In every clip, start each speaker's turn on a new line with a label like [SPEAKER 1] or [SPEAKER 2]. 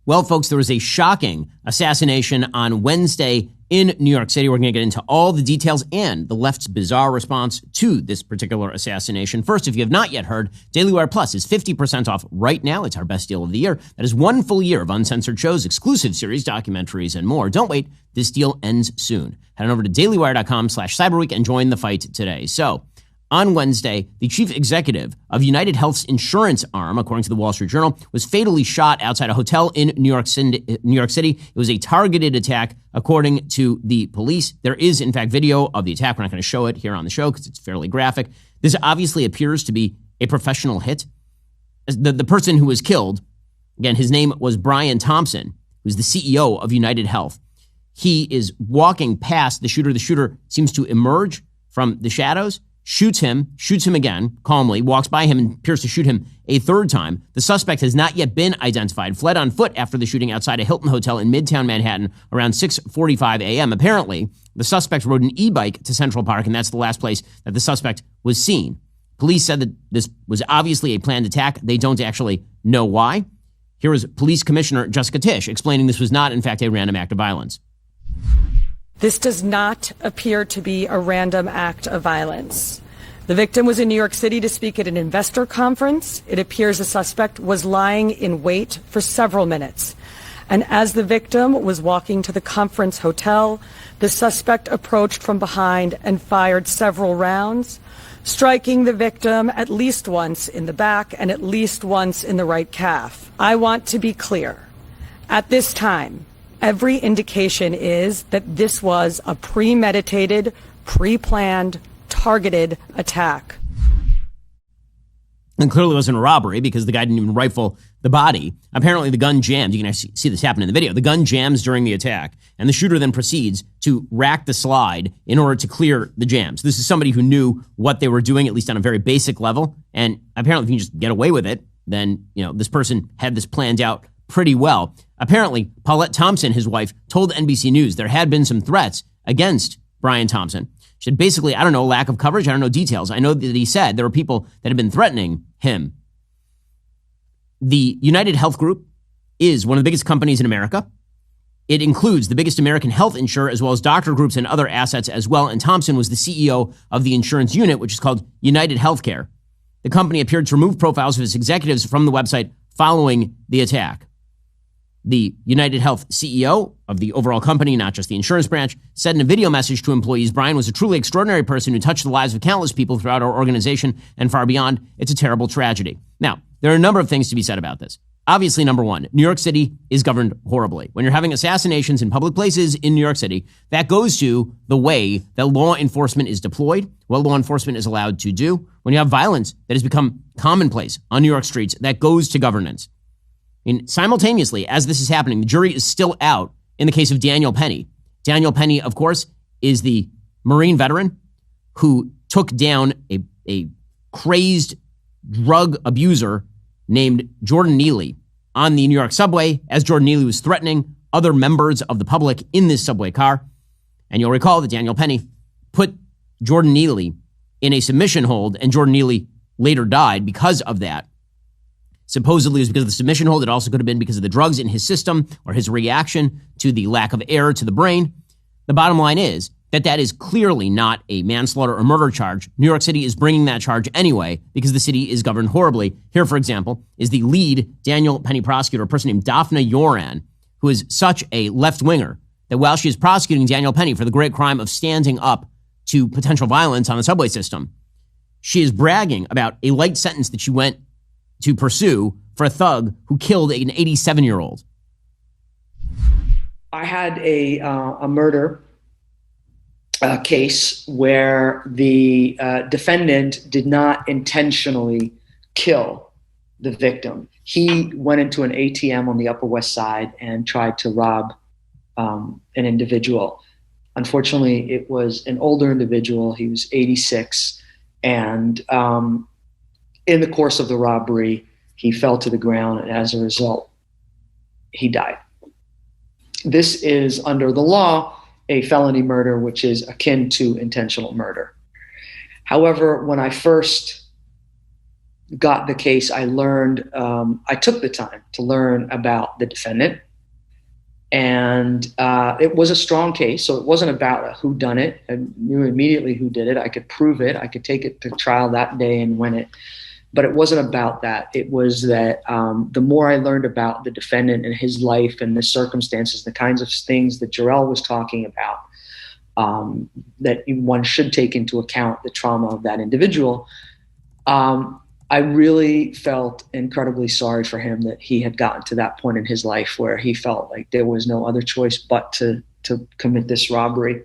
[SPEAKER 1] Well, folks, there was a shocking assassination on Wednesday in New York City. We're going to get into all the details and the left's bizarre response to this particular assassination. First, if you have not yet heard, Daily Wire Plus is 50% off right now. It's our best deal of the year. That is one full year of uncensored shows, exclusive series, documentaries, and more. Don't wait. This deal ends soon. Head on over to dailywire.com/cyberweek and join the fight today. So, on Wednesday, the chief executive of UnitedHealth's insurance arm, according to the Wall Street Journal, was fatally shot outside a hotel in New York City. It was a targeted attack, according to the police. There is, in fact, video of the attack. We're not going to show it here on the show because it's fairly graphic. This obviously appears to be a professional hit. The person who was killed, again, his name was Brian Thompson, who's the CEO of UnitedHealth. He is walking past the shooter. The shooter seems to emerge from the shadows, shoots him again, calmly, walks by him and appears to shoot him a third time. The suspect has not yet been identified, fled on foot after the shooting outside a Hilton hotel in Midtown Manhattan around 6:45 a.m. Apparently, the suspect rode an e-bike to Central Park, and that's the last place that the suspect was seen. Police said that this was obviously a planned attack. They don't actually know why. Here is Police Commissioner Jessica Tisch explaining this was not, in fact, a random act of violence.
[SPEAKER 2] This does not appear to be a random act of violence. The victim was in New York City to speak at an investor conference. It appears the suspect was lying in wait for several minutes. And as the victim was walking to the conference hotel, the suspect approached from behind and fired several rounds, striking the victim at least once in the back and at least once in the right calf. I want to be clear. At this time, every indication is that this was a premeditated, pre-planned, targeted attack.
[SPEAKER 1] And clearly it wasn't a robbery because the guy didn't even rifle the body. Apparently the gun jammed. You can actually see this happen in the video. The gun jams during the attack, and the shooter then proceeds to rack the slide in order to clear the jams. This is somebody who knew what they were doing, at least on a very basic level. And apparently if you can just get away with it, then, this person had this planned out pretty well. Apparently, Paulette Thompson, his wife, told NBC News there had been some threats against Brian Thompson. She said, basically, I don't know, lack of coverage. I don't know details. I know that he said there were people that had been threatening him. The UnitedHealth Group is one of the biggest companies in America. It includes the biggest American health insurer, as well as doctor groups and other assets as well. And Thompson was the CEO of the insurance unit, which is called United Healthcare. The company appeared to remove profiles of its executives from the website following the attack. The UnitedHealth CEO of the overall company, not just the insurance branch, said in a video message to employees, Brian was a truly extraordinary person who touched the lives of countless people throughout our organization and far beyond. It's a terrible tragedy. Now, there are a number of things to be said about this. Obviously, number one, New York City is governed horribly. When you're having assassinations in public places in New York City, that goes to the way that law enforcement is deployed, what law enforcement is allowed to do. When you have violence that has become commonplace on New York streets, that goes to governance. And simultaneously, as this is happening, the jury is still out in the case of Daniel Penny. Daniel Penny, of course, is the Marine veteran who took down a crazed drug abuser named Jordan Neely on the New York subway as Jordan Neely was threatening other members of the public in this subway car. And you'll recall that Daniel Penny put Jordan Neely in a submission hold, and Jordan Neely later died because of that. Supposedly it was because of the submission hold. It also could have been because of the drugs in his system or his reaction to the lack of air to the brain. The bottom line is that is clearly not a manslaughter or murder charge. New York City is bringing that charge anyway because the city is governed horribly. Here, for example, is the lead Daniel Penny prosecutor, a person named Daphne Yoran, who is such a left-winger that while she is prosecuting Daniel Penny for the great crime of standing up to potential violence on the subway system, she is bragging about a light sentence that she went to pursue for a thug who killed an 87-year-old.
[SPEAKER 3] I had a murder case where the defendant did not intentionally kill the victim. He went into an ATM on the Upper West Side and tried to rob an individual. Unfortunately, it was an older individual. He was 86, and in the course of the robbery, he fell to the ground, and as a result, he died. This is, under the law, a felony murder, which is akin to intentional murder. However, when I first got the case, I learned, I took the time to learn about the defendant. And it was a strong case, so it wasn't about a whodunit. I knew immediately who did it. I could prove it. I could take it to trial that day and win it. But it wasn't about that. It was that the more I learned about the defendant and his life and the circumstances, the kinds of things that Jarrell was talking about, that one should take into account the trauma of that individual, I really felt incredibly sorry for him that he had gotten to that point in his life where he felt like there was no other choice but to commit this robbery.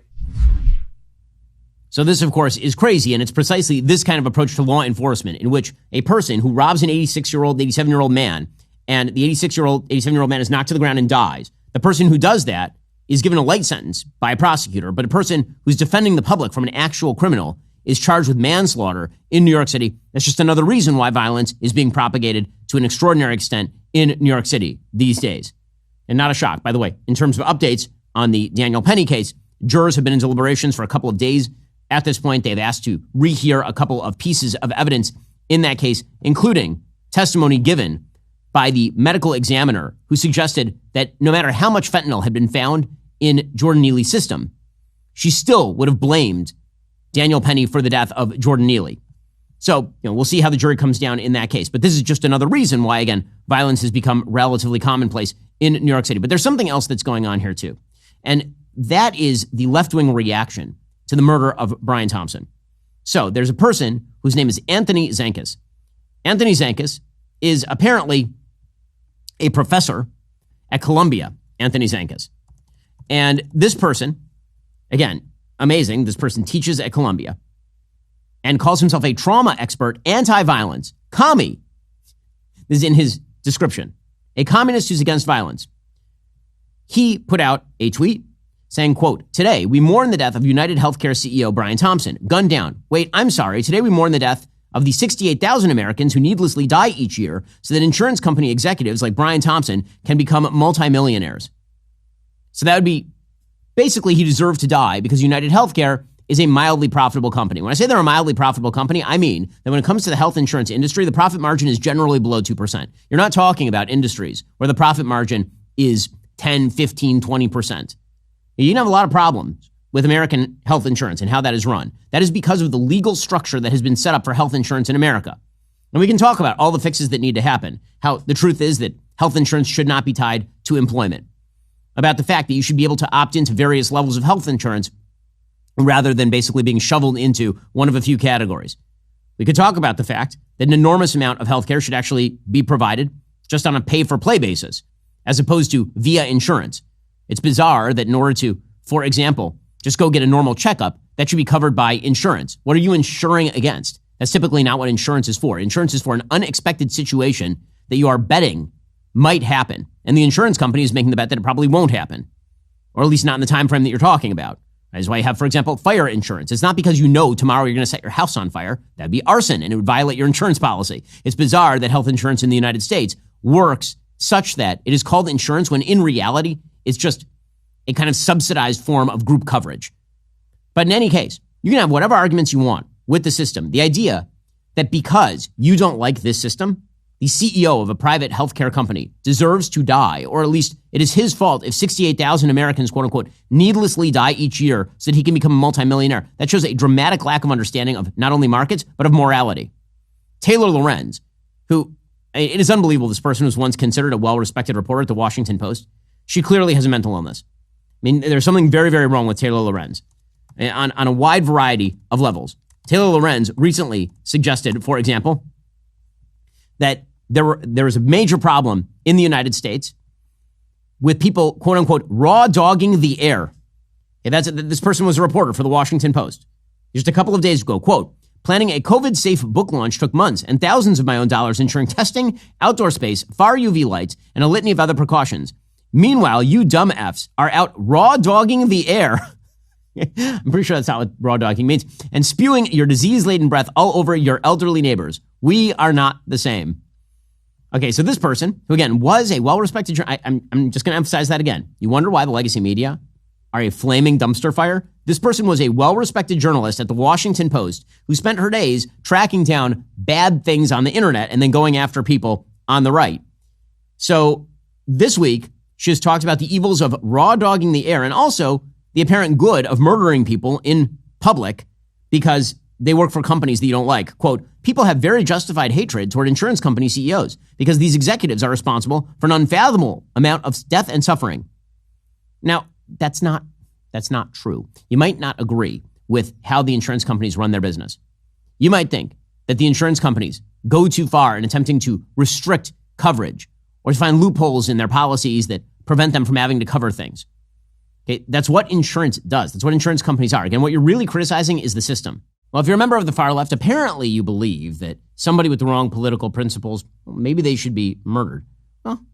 [SPEAKER 1] So this, of course, is crazy, and it's precisely this kind of approach to law enforcement in which a person who robs an 86-year-old, 87-year-old man, and the 86-year-old, 87-year-old man is knocked to the ground and dies. The person who does that is given a light sentence by a prosecutor, but a person who's defending the public from an actual criminal is charged with manslaughter in New York City. That's just another reason why violence is being propagated to an extraordinary extent in New York City these days. And not a shock, by the way. In terms of updates on the Daniel Penny case, jurors have been in deliberations for a couple of days. At this point, they've asked to rehear a couple of pieces of evidence in that case, including testimony given by the medical examiner who suggested that no matter how much fentanyl had been found in Jordan Neely's system, she still would have blamed Daniel Penny for the death of Jordan Neely. So, we'll see how the jury comes down in that case. But this is just another reason why, again, violence has become relatively commonplace in New York City. But there's something else that's going on here, too. And that is the left-wing reaction to the murder of Brian Thompson. So there's a person whose name is Anthony Zankis. Anthony Zankis is apparently a professor at Columbia, Anthony Zankis. And this person, again, amazing, this person teaches at Columbia and calls himself a trauma expert, anti-violence, commie. This is in his description. A communist who's against violence. He put out a tweet saying, quote, "Today, we mourn the death of UnitedHealthcare CEO Brian Thompson, gunned down. Wait, I'm sorry. Today, we mourn the death of the 68,000 Americans who needlessly die each year so that insurance company executives like Brian Thompson can become multimillionaires." So that would be, basically, he deserved to die because UnitedHealthcare is a mildly profitable company. When I say they're a mildly profitable company, I mean that when it comes to the health insurance industry, the profit margin is generally below 2%. You're not talking about industries where the profit margin is 10, 15, 20%. You can have a lot of problems with American health insurance and how that is run. That is because of the legal structure that has been set up for health insurance in America. And we can talk about all the fixes that need to happen. How the truth is that health insurance should not be tied to employment. About the fact that you should be able to opt into various levels of health insurance rather than basically being shoveled into one of a few categories. We could talk about the fact that an enormous amount of healthcare should actually be provided just on a pay-for-play basis, as opposed to via insurance. It's bizarre that in order to, for example, just go get a normal checkup, that should be covered by insurance. What are you insuring against? That's typically not what insurance is for. Insurance is for an unexpected situation that you are betting might happen. And the insurance company is making the bet that it probably won't happen, or at least not in the time frame that you're talking about. That is why you have, for example, fire insurance. It's not because you know tomorrow you're going to set your house on fire. That'd be arson, and it would violate your insurance policy. It's bizarre that health insurance in the United States works such that it is called insurance when in reality it's just a kind of subsidized form of group coverage. But in any case, you can have whatever arguments you want with the system. The idea that because you don't like this system, the CEO of a private healthcare company deserves to die, or at least it is his fault if 68,000 Americans, quote unquote, needlessly die each year so that he can become a multimillionaire. That shows a dramatic lack of understanding of not only markets, but of morality. Taylor Lorenz, who, it is unbelievable, this person was once considered a well-respected reporter at the Washington Post. She clearly has a mental illness. I mean, there's something very, very wrong with Taylor Lorenz on a wide variety of levels. Taylor Lorenz recently suggested, for example, that there was a major problem in the United States with people, quote unquote, raw dogging the air. Okay, this person was a reporter for the Washington Post. Just a couple of days ago, quote, "Planning a COVID-safe book launch took months and thousands of my own dollars, ensuring testing, outdoor space, far UV lights, and a litany of other precautions. Meanwhile, you dumb Fs are out raw dogging the air." I'm pretty sure that's not what raw dogging means. "And spewing your disease-laden breath all over your elderly neighbors. We are not the same." Okay, so this person, who again was a well-respected, I'm just going to emphasize that again. You wonder why the legacy media are a flaming dumpster fire? This person was a well-respected journalist at the Washington Post who spent her days tracking down bad things on the internet and then going after people on the right. So this week, she has talked about the evils of raw dogging the air and also the apparent good of murdering people in public because they work for companies that you don't like. Quote, people have very justified hatred toward insurance company CEOs because these executives are responsible for an unfathomable amount of death and suffering. Now, that's not true. You might not agree with how the insurance companies run their business. You might think that the insurance companies go too far in attempting to restrict coverage or to find loopholes in their policies that prevent them from having to cover things. Okay, that's what insurance does. That's what insurance companies are. Again, what you're really criticizing is the system. Well, if you're a member of the far left, apparently you believe that somebody with the wrong political principles, maybe they should be murdered. Well,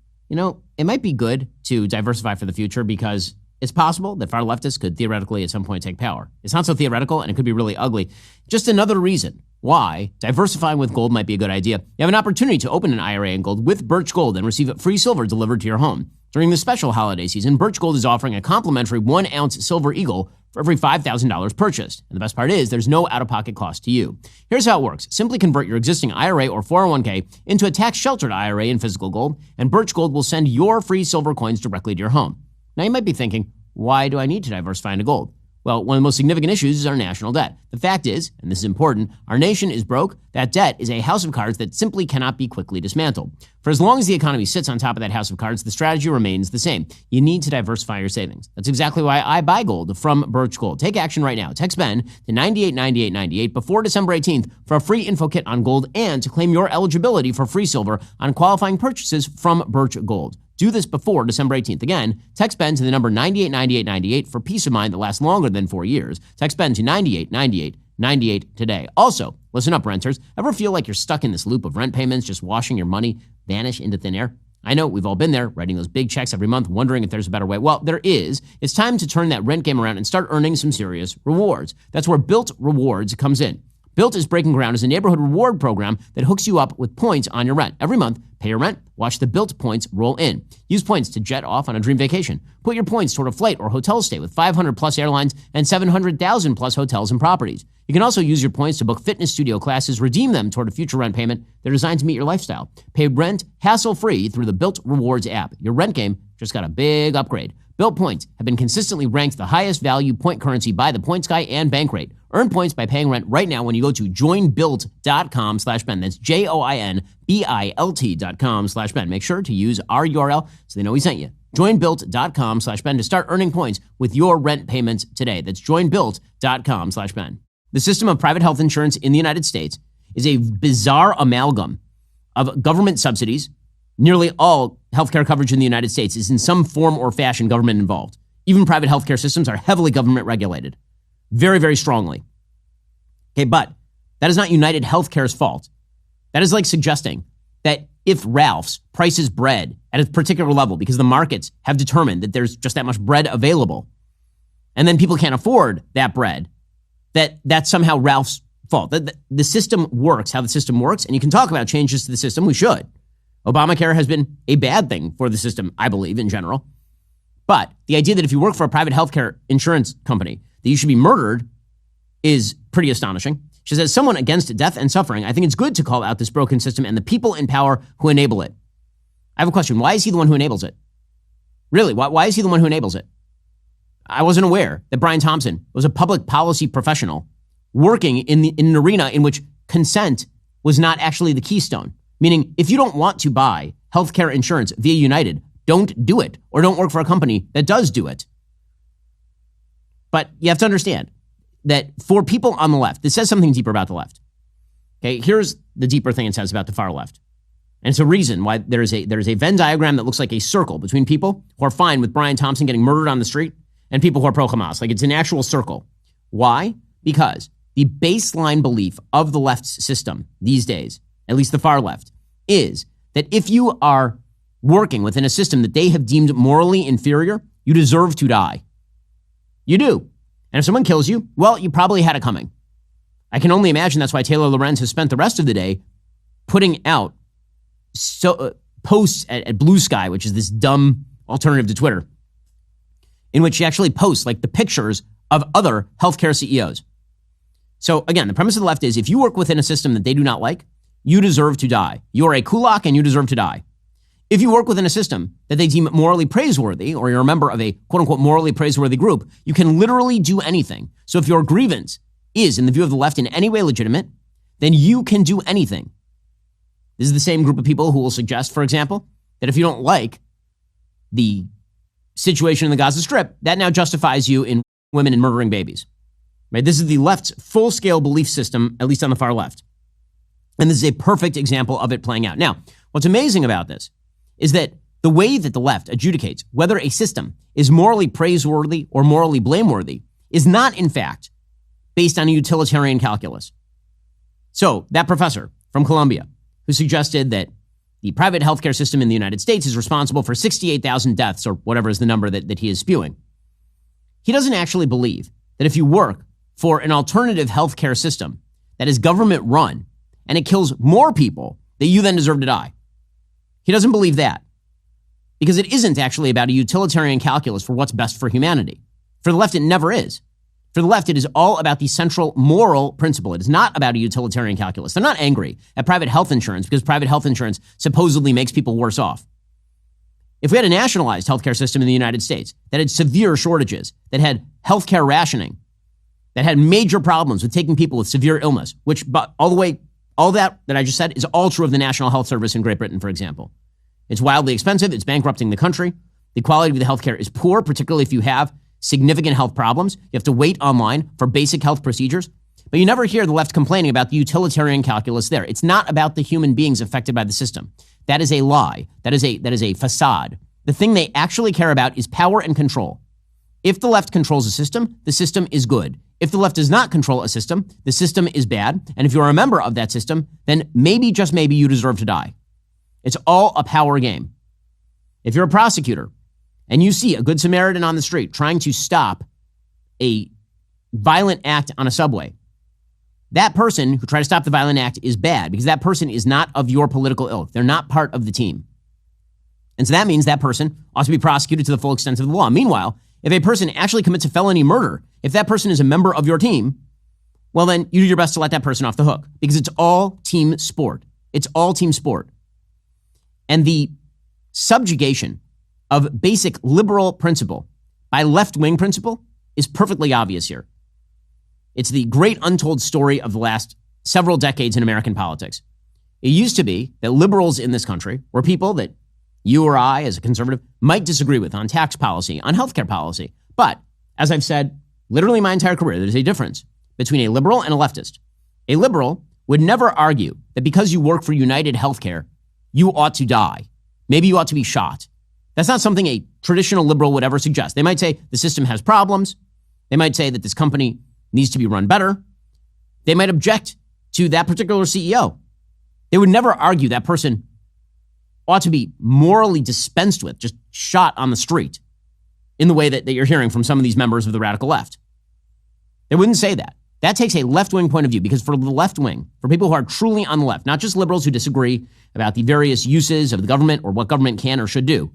[SPEAKER 1] it might be good to diversify for the future because it's possible that far leftists could theoretically at some point take power. It's not so theoretical, and it could be really ugly. Just another reason why diversifying with gold might be a good idea. You have an opportunity to open an IRA in gold with Birch Gold and receive free silver delivered to your home. During the special holiday season, Birch Gold is offering a complimentary 1-ounce silver eagle for every $5,000 purchased. And the best part is there's no out-of-pocket cost to you. Here's how it works. Simply convert your existing IRA or 401k into a tax-sheltered IRA in physical gold, and Birch Gold will send your free silver coins directly to your home. Now, you might be thinking, why do I need to diversify into gold? Well, one of the most significant issues is our national debt. The fact is, and this is important, our nation is broke. That debt is a house of cards that simply cannot be quickly dismantled. For as long as the economy sits on top of that house of cards, the strategy remains the same. You need to diversify your savings. That's exactly why I buy gold from Birch Gold. Take action right now. Text Ben to 989898 before December 18th for a free info kit on gold and to claim your eligibility for free silver on qualifying purchases from Birch Gold. Do this before December 18th. Again, text Ben to the number 989898 for peace of mind that lasts longer than 4 years. Text Ben to 989898 today. Also, listen up, renters. Ever feel like you're stuck in this loop of rent payments, just watching your money vanish into thin air? I know we've all been there, writing those big checks every month, wondering if there's a better way. Well, there is. It's time to turn that rent game around and start earning some serious rewards. That's where Built Rewards comes in. Built is breaking ground as a neighborhood reward program that hooks you up with points on your rent. Every month, pay your rent, watch the Built points roll in. Use points to jet off on a dream vacation. Put your points toward a flight or hotel stay with 500 plus airlines and 700,000 plus hotels and properties. You can also use your points to book fitness studio classes, redeem them toward a future rent payment. They're designed to meet your lifestyle. Pay rent hassle-free through the Built Rewards app. Your rent game just got a big upgrade. Built points have been consistently ranked the highest value point currency by the Points Guy and Bankrate. Earn points by paying rent right now when you go to joinbuilt.com/Ben. That's JOINBILT.com/Ben. Make sure to use our URL so they know we sent you. Joinbuilt.com/Ben to start earning points with your rent payments today. That's joinbuilt.com/Ben. The system of private health insurance in the United States is a bizarre amalgam of government subsidies. Nearly all healthcare coverage in the United States is in some form or fashion government involved. Even private healthcare systems are heavily government regulated, very, very strongly. Okay, but that is not UnitedHealthcare's fault. That is like suggesting that if Ralph's prices bread at a particular level because the markets have determined that there's just that much bread available, and then people can't afford that bread, that's somehow Ralph's fault. The system works how the system works, and you can talk about changes to the system. We should. Obamacare has been a bad thing for the system, I believe, in general. But the idea that if you work for a private healthcare insurance company, that you should be murdered is pretty astonishing. She says, as someone against death and suffering, I think it's good to call out this broken system and the people in power who enable it. I have a question. Why is he the one who enables it? Really, why is he the one who enables it? I wasn't aware that Brian Thompson was a public policy professional working in an arena in which consent was not actually the keystone. Meaning, if you don't want to buy healthcare insurance via United, don't do it, or don't work for a company that does do it. But you have to understand that for people on the left, this says something deeper about the left. Okay, here's the deeper thing it says about the far left. And it's a reason why there is a Venn diagram that looks like a circle between people who are fine with Brian Thompson getting murdered on the street and people who are pro-Hamas. Like, it's an actual circle. Why? Because the baseline belief of the left's system these days, at least the far left, is that if you are working within a system that they have deemed morally inferior, you deserve to die. You do. And if someone kills you, well, you probably had it coming. I can only imagine that's why Taylor Lorenz has spent the rest of the day putting out posts at Blue Sky, which is this dumb alternative to Twitter, in which she actually posts like the pictures of other healthcare CEOs. So again, the premise of the left is if you work within a system that they do not like, you deserve to die. You are a kulak and you deserve to die. If you work within a system that they deem morally praiseworthy, or you're a member of a quote unquote morally praiseworthy group, you can literally do anything. So if your grievance is, in the view of the left, in any way legitimate, then you can do anything. This is the same group of people who will suggest, for example, that if you don't like the situation in the Gaza Strip, that now justifies you in women and murdering babies. Right? This is the left's full-scale belief system, at least on the far left. And this is a perfect example of it playing out. Now, what's amazing about this is that the way that the left adjudicates whether a system is morally praiseworthy or morally blameworthy is not, in fact, based on a utilitarian calculus. So that professor from Columbia who suggested that the private healthcare system in the United States is responsible for 68,000 deaths, or whatever is the number that he is spewing, he doesn't actually believe that if you work for an alternative healthcare system that is government run and it kills more people, that you then deserve to die. He doesn't believe that because it isn't actually about a utilitarian calculus for what's best for humanity. For the left, it never is. For the left, it is all about the central moral principle. It is not about a utilitarian calculus. They're not angry at private health insurance because private health insurance supposedly makes people worse off. If we had a nationalized healthcare system in the United States that had severe shortages, that had healthcare rationing, that had major problems with taking people with severe illness, which all that I just said is all true of the National Health Service in Great Britain, for example. It's wildly expensive. It's bankrupting the country. The quality of the healthcare is poor, particularly if you have significant health problems. You have to wait online for basic health procedures. But you never hear the left complaining about the utilitarian calculus there. It's not about the human beings affected by the system. That is a lie. That is a facade. The thing they actually care about is power and control. If the left controls a system, the system is good. If the left does not control a system, the system is bad. And if you're a member of that system, then maybe, just maybe, you deserve to die. It's all a power game. If you're a prosecutor and you see a Good Samaritan on the street trying to stop a violent act on a subway, that person who tried to stop the violent act is bad because that person is not of your political ilk. They're not part of the team. And so that means that person ought to be prosecuted to the full extent of the law. Meanwhile, if a person actually commits a felony murder, if that person is a member of your team, well, then you do your best to let that person off the hook because it's all team sport. It's all team sport. And the subjugation of basic liberal principle by left-wing principle is perfectly obvious here. It's the great untold story of the last several decades in American politics. It used to be that liberals in this country were people that you or I, as a conservative, might disagree with on tax policy, on healthcare policy. But, as I've said literally my entire career, there's a difference between a liberal and a leftist. A liberal would never argue that because you work for UnitedHealthcare, you ought to die. Maybe you ought to be shot. That's not something a traditional liberal would ever suggest. They might say the system has problems. They might say that this company needs to be run better. They might object to that particular CEO. They would never argue that person ought to be morally dispensed with, just shot on the street, in the way that you're hearing from some of these members of the radical left. They wouldn't say that. That takes a left-wing point of view, because for the left wing, for people who are truly on the left, not just liberals who disagree about the various uses of the government or what government can or should do,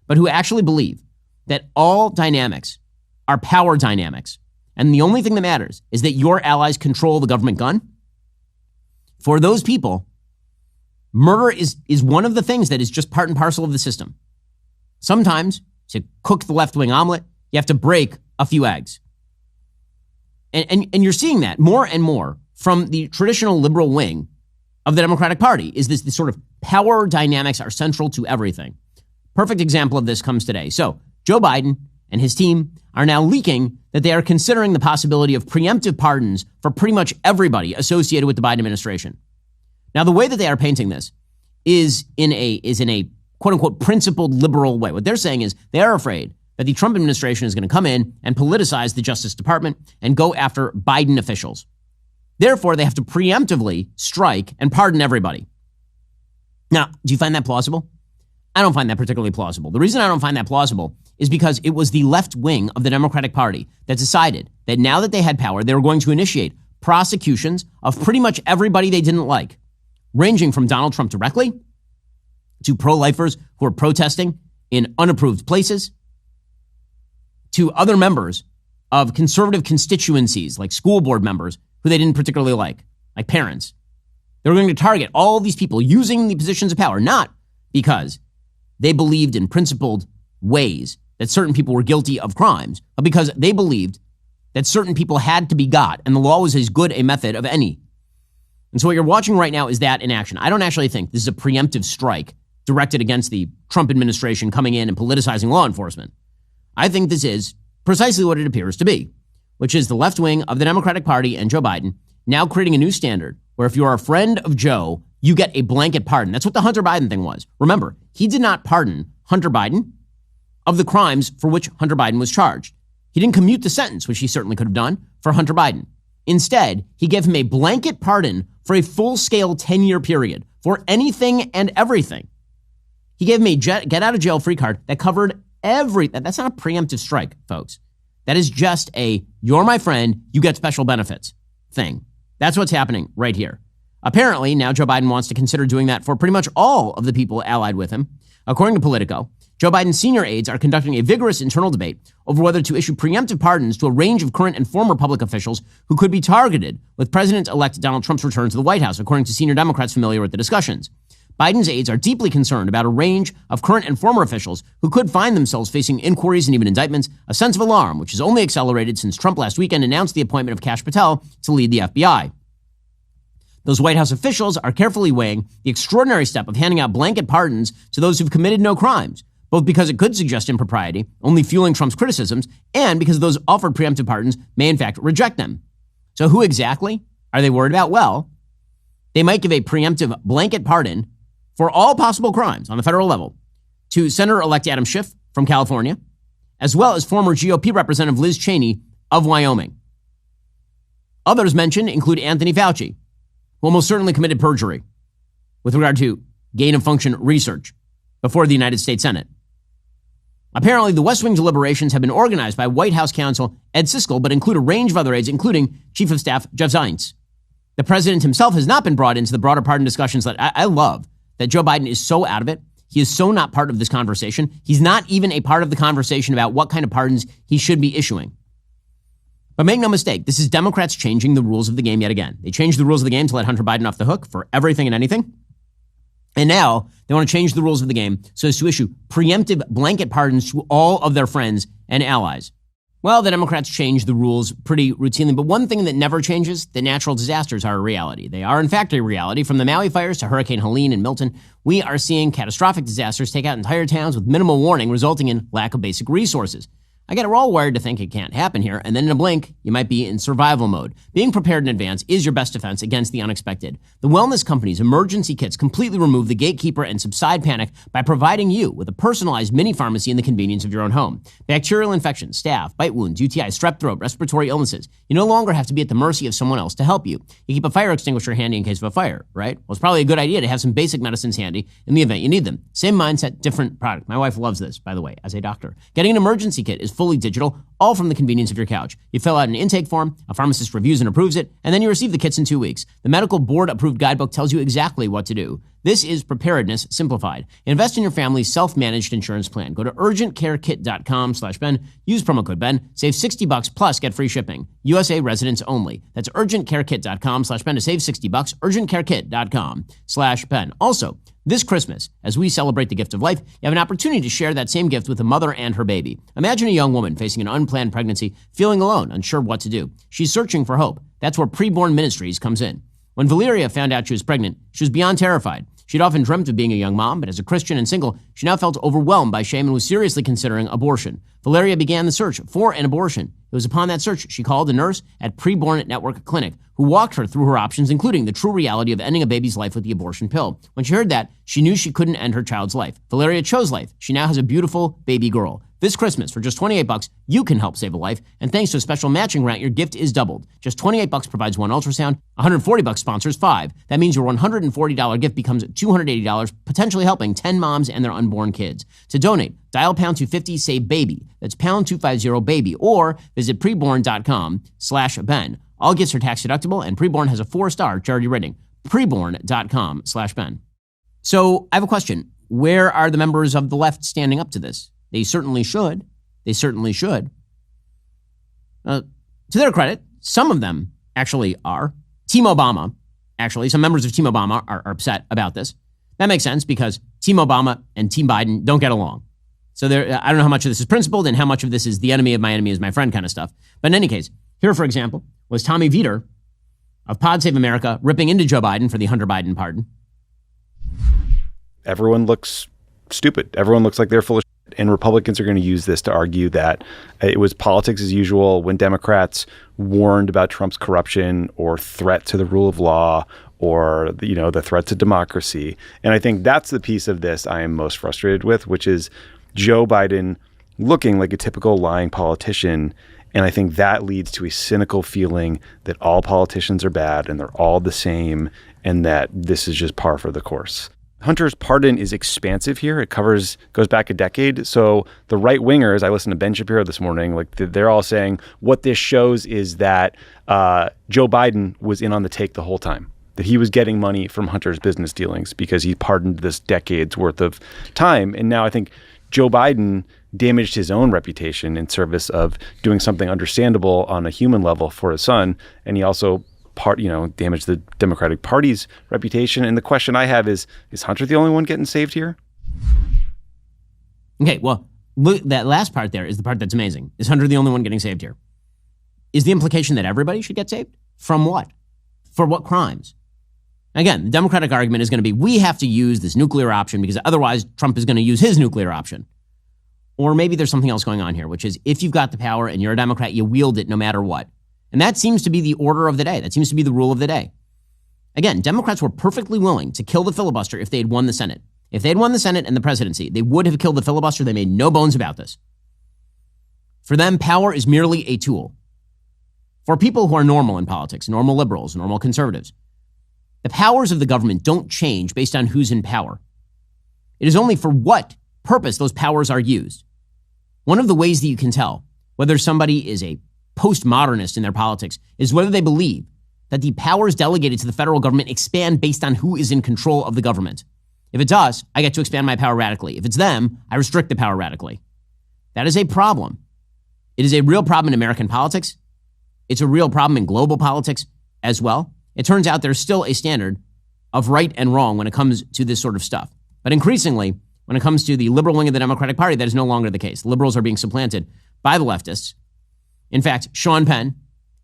[SPEAKER 1] but who actually believe that all dynamics are power dynamics, and the only thing that matters is that your allies control the government gun. For those people, murder is one of the things that is just part and parcel of the system. Sometimes, to cook the left-wing omelet, you have to break a few eggs. And you're seeing that more and more from the traditional liberal wing of the Democratic Party, is this sort of power dynamics are central to everything. Perfect example of this comes today. So Joe Biden and his team are now leaking that they are considering the possibility of preemptive pardons for pretty much everybody associated with the Biden administration. Now, the way that they are painting this is in a quote unquote principled liberal way. What they're saying is they are afraid that the Trump administration is going to come in and politicize the Justice Department and go after Biden officials. Therefore, they have to preemptively strike and pardon everybody. Now, do you find that plausible? I don't find that particularly plausible. The reason I don't find that plausible is because it was the left wing of the Democratic Party that decided that now that they had power, they were going to initiate prosecutions of pretty much everybody they didn't like, ranging from Donald Trump directly to pro-lifers who are protesting in unapproved places, to other members of conservative constituencies, like school board members, who they didn't particularly like parents. They were going to target all these people using the positions of power, not because they believed in principled ways that certain people were guilty of crimes, but because they believed that certain people had to be got, and the law was as good a method of any. And so what you're watching right now is that in action. I don't actually think this is a preemptive strike directed against the Trump administration coming in and politicizing law enforcement. I think this is precisely what it appears to be, which is the left wing of the Democratic Party and Joe Biden now creating a new standard where if you are a friend of Joe, you get a blanket pardon. That's what the Hunter Biden thing was. Remember, he did not pardon Hunter Biden of the crimes for which Hunter Biden was charged. He didn't commute the sentence, which he certainly could have done, for Hunter Biden. Instead, he gave him a blanket pardon for a full-scale 10-year period for anything and everything. He gave him a get-out-of-jail-free card that covered everything. That's not a preemptive strike, folks. That is just a, you're my friend, you get special benefits thing. That's what's happening right here. Apparently, now Joe Biden wants to consider doing that for pretty much all of the people allied with him. According to Politico, Joe Biden's senior aides are conducting a vigorous internal debate over whether to issue preemptive pardons to a range of current and former public officials who could be targeted with President-elect Donald Trump's return to the White House, according to senior Democrats familiar with the discussions. Biden's aides are deeply concerned about a range of current and former officials who could find themselves facing inquiries and even indictments, a sense of alarm which has only accelerated since Trump last weekend announced the appointment of Kash Patel to lead the FBI. Those White House officials are carefully weighing the extraordinary step of handing out blanket pardons to those who've committed no crimes, both because it could suggest impropriety, only fueling Trump's criticisms, and because those offered preemptive pardons may in fact reject them. So who exactly are they worried about? Well, they might give a preemptive blanket pardon for all possible crimes on the federal level to Senator-elect Adam Schiff from California, as well as former GOP Representative Liz Cheney of Wyoming. Others mentioned include Anthony Fauci, who almost certainly committed perjury with regard to gain-of-function research before the United States Senate. Apparently, the West Wing deliberations have been organized by White House counsel Ed Siskel, but include a range of other aides, including Chief of Staff Jeff Zients. The president himself has not been brought into the broader pardon discussions. That I love that Joe Biden is so out of it. He is so not part of this conversation. He's not even a part of the conversation about what kind of pardons he should be issuing. But make no mistake, this is Democrats changing the rules of the game yet again. They changed the rules of the game to let Hunter Biden off the hook for everything and anything. And now they want to change the rules of the game so as to issue preemptive blanket pardons to all of their friends and allies. Well, the Democrats change the rules pretty routinely, but one thing that never changes, the natural disasters are a reality. They are, in fact, a reality. From the Maui fires to Hurricane Helene and Milton, we are seeing catastrophic disasters take out entire towns with minimal warning, resulting in lack of basic resources. I get we're all wired to think it can't happen here, and then in a blink, you might be in survival mode. Being prepared in advance is your best defense against the unexpected. The wellness company's emergency kits completely remove the gatekeeper and subside panic by providing you with a personalized mini pharmacy in the convenience of your own home. Bacterial infections, staph, bite wounds, UTIs, strep throat, respiratory illnesses. You no longer have to be at the mercy of someone else to help you. You keep a fire extinguisher handy in case of a fire, right? Well, it's probably a good idea to have some basic medicines handy in the event you need them. Same mindset, different product. My wife loves this, by the way, as a doctor. Getting an emergency kit is fully digital, all from the convenience of your couch. You fill out an intake form, a pharmacist reviews and approves it, and then you receive the kits in 2 weeks. The medical board-approved guidebook tells you exactly what to do. This is preparedness simplified. Invest in your family's self-managed insurance plan. Go to urgentcarekit.com/Ben. Use promo code Ben. Save $60 plus get free shipping. USA residents only. That's urgentcarekit.com/Ben to save $60. urgentcarekit.com/Ben. Also, this Christmas, as we celebrate the gift of life, you have an opportunity to share that same gift with a mother and her baby. Imagine a young woman facing an unplanned pregnancy, feeling alone, unsure what to do. She's searching for hope. That's where Preborn Ministries comes in. When Valeria found out she was pregnant, she was beyond terrified. She'd often dreamt of being a young mom, but as a Christian and single, she now felt overwhelmed by shame and was seriously considering abortion. Valeria began the search for an abortion. It was upon that search she called a nurse at Preborn Network Clinic, who walked her through her options, including the true reality of ending a baby's life with the abortion pill. When she heard that, she knew she couldn't end her child's life. Valeria chose life. She now has a beautiful baby girl. This Christmas, for just $28, you can help save a life, and thanks to a special matching grant, your gift is doubled. Just $28 provides 1 ultrasound, $140 sponsors 5. That means your $140 gift becomes $280, potentially helping 10 moms and their unborn kids. To donate, dial pound 250, say baby. That's pound 250 baby, or visit preborn.com/Ben. All gifts are tax deductible, and Preborn has a 4-star charity rating. Preborn.com/Ben. So I have a question. Where are the members of the left standing up to this? They certainly should. They certainly should. To their credit, some of them actually are. Team Obama, actually, some members of Team Obama are upset about this. That makes sense because Team Obama and Team Biden don't get along. So I don't know how much of this is principled and how much of this is the enemy of my enemy is my friend kind of stuff. But in any case, here, for example, was Tommy Vietor of Pod Save America ripping into Joe Biden for the Hunter Biden pardon.
[SPEAKER 4] Everyone looks stupid. Everyone looks like they're full of shit. And Republicans are going to use this to argue that it was politics as usual when Democrats warned about Trump's corruption or threat to the rule of law or, the threat to democracy. And I think that's the piece of this I am most frustrated with, which is Joe Biden looking like a typical lying politician. And I think that leads to a cynical feeling that all politicians are bad and they're all the same and that this is just par for the course. Hunter's pardon is expansive here. It goes back a decade. So the right wingers, I listened to Ben Shapiro this morning, they're all saying what this shows is that Joe Biden was in on the take the whole time, that he was getting money from Hunter's business dealings because he pardoned this decade's worth of time. And now I think Joe Biden damaged his own reputation in service of doing something understandable on a human level for his son. And he also damage the Democratic Party's reputation. And the question I have is Hunter the only one getting saved here?
[SPEAKER 1] Okay, well, look, that last part there is the part that's amazing. Is Hunter the only one getting saved here? Is the implication that everybody should get saved? From what? For what crimes? Again, the Democratic argument is going to be, we have to use this nuclear option because otherwise Trump is going to use his nuclear option. Or maybe there's something else going on here, which is if you've got the power and you're a Democrat, you wield it no matter what. And that seems to be the order of the day. That seems to be the rule of the day. Again, Democrats were perfectly willing to kill the filibuster if they had won the Senate. If they had won the Senate and the presidency, they would have killed the filibuster. They made no bones about this. For them, power is merely a tool. For people who are normal in politics, normal liberals, normal conservatives, the powers of the government don't change based on who's in power. It is only for what purpose those powers are used. One of the ways that you can tell whether somebody is a postmodernist in their politics is whether they believe that the powers delegated to the federal government expand based on who is in control of the government. If it's us, I get to expand my power radically. If it's them, I restrict the power radically. That is a problem. It is a real problem in American politics. It's a real problem in global politics as well. It turns out there's still a standard of right and wrong when it comes to this sort of stuff. But increasingly, when it comes to the liberal wing of the Democratic Party, that is no longer the case. Liberals are being supplanted by the leftists. In fact, Sean Penn,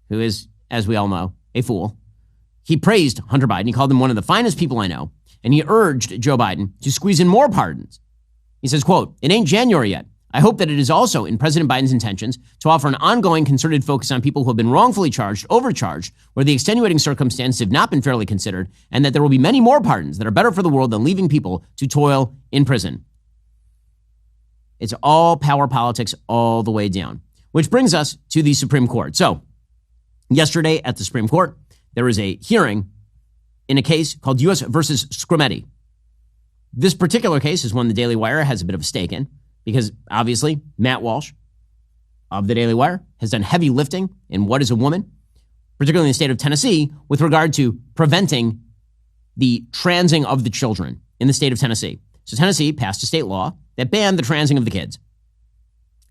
[SPEAKER 1] who is, as we all know, a fool, he praised Hunter Biden. He called him one of the finest people I know. And he urged Joe Biden to squeeze in more pardons. He says, quote, "It ain't January yet. I hope that it is also in President Biden's intentions to offer an ongoing concerted focus on people who have been wrongfully charged, overcharged, where the extenuating circumstances have not been fairly considered, and that there will be many more pardons that are better for the world than leaving people to toil in prison." It's all power politics all the way down. Which brings us to the Supreme Court. So, yesterday at the Supreme Court, there was a hearing in a case called U.S. versus Scrimeti. This particular case is one the Daily Wire has a bit of a stake in because, obviously, Matt Walsh of the Daily Wire has done heavy lifting in What is a Woman, particularly in the state of Tennessee, with regard to preventing the transing of the children in the state of Tennessee. So Tennessee passed a state law that banned the transing of the kids.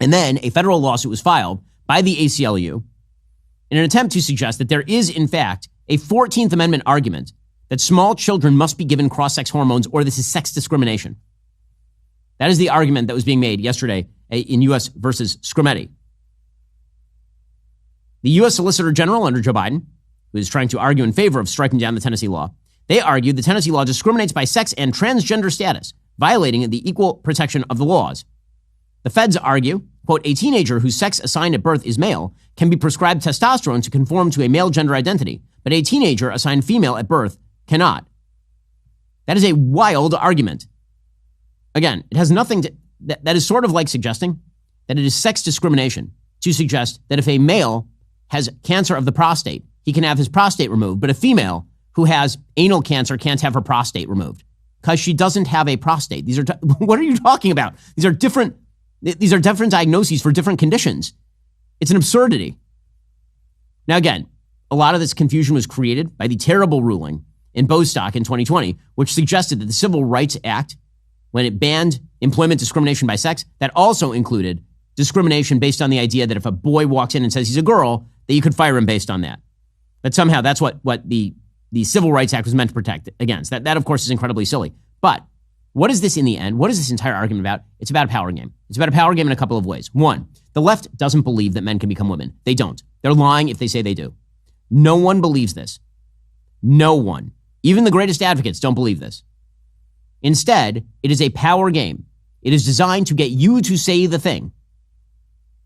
[SPEAKER 1] And then a federal lawsuit was filed by the ACLU in an attempt to suggest that there is, in fact, a 14th Amendment argument that small children must be given cross-sex hormones or this is sex discrimination. That is the argument that was being made yesterday in U.S. versus Scrimeti. The U.S. Solicitor General under Joe Biden, who is trying to argue in favor of striking down the Tennessee law, they argued the Tennessee law discriminates by sex and transgender status, violating the equal protection of the laws. The feds argue, quote, "A teenager whose sex assigned at birth is male can be prescribed testosterone to conform to a male gender identity, but a teenager assigned female at birth cannot." That is a wild argument. Again, it has nothing to, that is sort of like suggesting that it is sex discrimination to suggest that if a male has cancer of the prostate, he can have his prostate removed, but a female who has anal cancer can't have her prostate removed because she doesn't have a prostate. What are you talking about? These are different diagnoses for different conditions. It's an absurdity. Now, again, a lot of this confusion was created by the terrible ruling in Bostock in 2020, which suggested that the Civil Rights Act, when it banned employment discrimination by sex, that also included discrimination based on the idea that if a boy walks in and says he's a girl, that you could fire him based on that. But somehow that's what the Civil Rights Act was meant to protect against. That, of course, is incredibly silly. But what is this in the end? What is this entire argument about? It's about a power game. It's about a power game in a couple of ways. One, the left doesn't believe that men can become women. They don't. They're lying if they say they do. No one believes this. No one. Even the greatest advocates don't believe this. Instead, it is a power game. It is designed to get you to say the thing.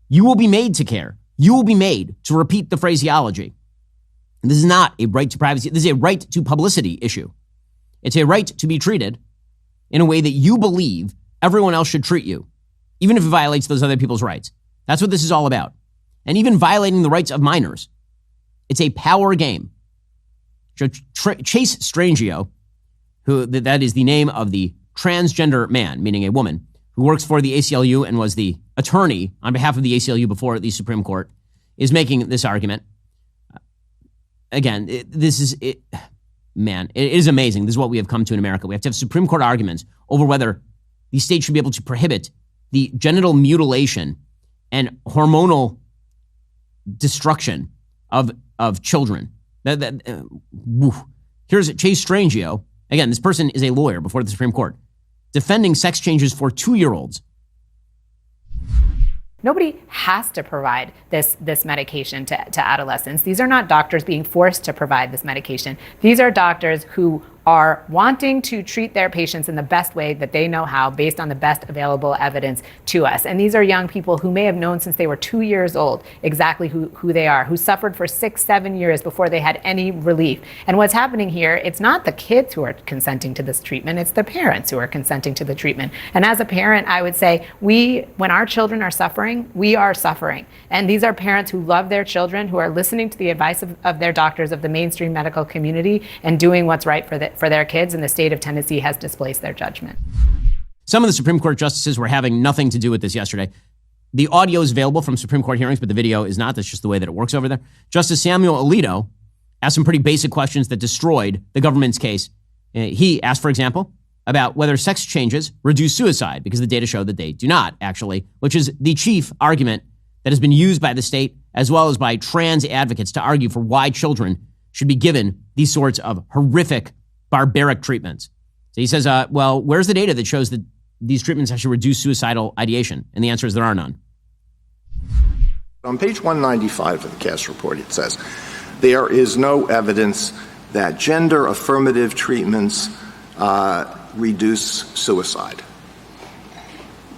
[SPEAKER 1] You will be made to care. You will be made to repeat the phraseology. This is not a right to privacy. This is a right to publicity issue. It's a right to be treated in a way that you believe everyone else should treat you, even if it violates those other people's rights. That's what this is all about. And even violating the rights of minors. It's a power game. Chase Strangio, who that is the name of the transgender man, meaning a woman, who works for the ACLU and was the attorney on behalf of the ACLU before the Supreme Court, is making this argument. Again, it is amazing. This is what we have come to in America. We have to have Supreme Court arguments over whether the state should be able to prohibit the genital mutilation and hormonal destruction of children. Here's Chase Strangio. Again, this person is a lawyer before the Supreme Court, defending sex changes for 2-year-olds.
[SPEAKER 5] Nobody has to provide this medication to adolescents. These are not doctors being forced to provide this medication. These are doctors who are wanting to treat their patients in the best way that they know how, based on the best available evidence to us. And these are young people who may have known since they were 2 years old exactly who they are, who suffered for 6-7 years before they had any relief. And what's happening here, it's not the kids who are consenting to this treatment, it's the parents who are consenting to the treatment. And as a parent, I would say, when our children are suffering, we are suffering. And these are parents who love their children, who are listening to the advice of their doctors, of the mainstream medical community, and doing what's right for their kids, and the state of Tennessee has displaced their judgment.
[SPEAKER 1] Some of the Supreme Court justices were having nothing to do with this yesterday. The audio is available from Supreme Court hearings, but the video is not. That's just the way that it works over there. Justice Samuel Alito asked some pretty basic questions that destroyed the government's case. He asked, for example, about whether sex changes reduce suicide, because the data show that they do not, actually, which is the chief argument that has been used by the state as well as by trans advocates to argue for why children should be given these sorts of horrific, barbaric treatments. So he says, well, where's the data that shows that these treatments actually reduce suicidal ideation? And the answer is there are none.
[SPEAKER 6] On page 195 of the Cass report, it says, there is no evidence that gender affirmative treatments reduce suicide.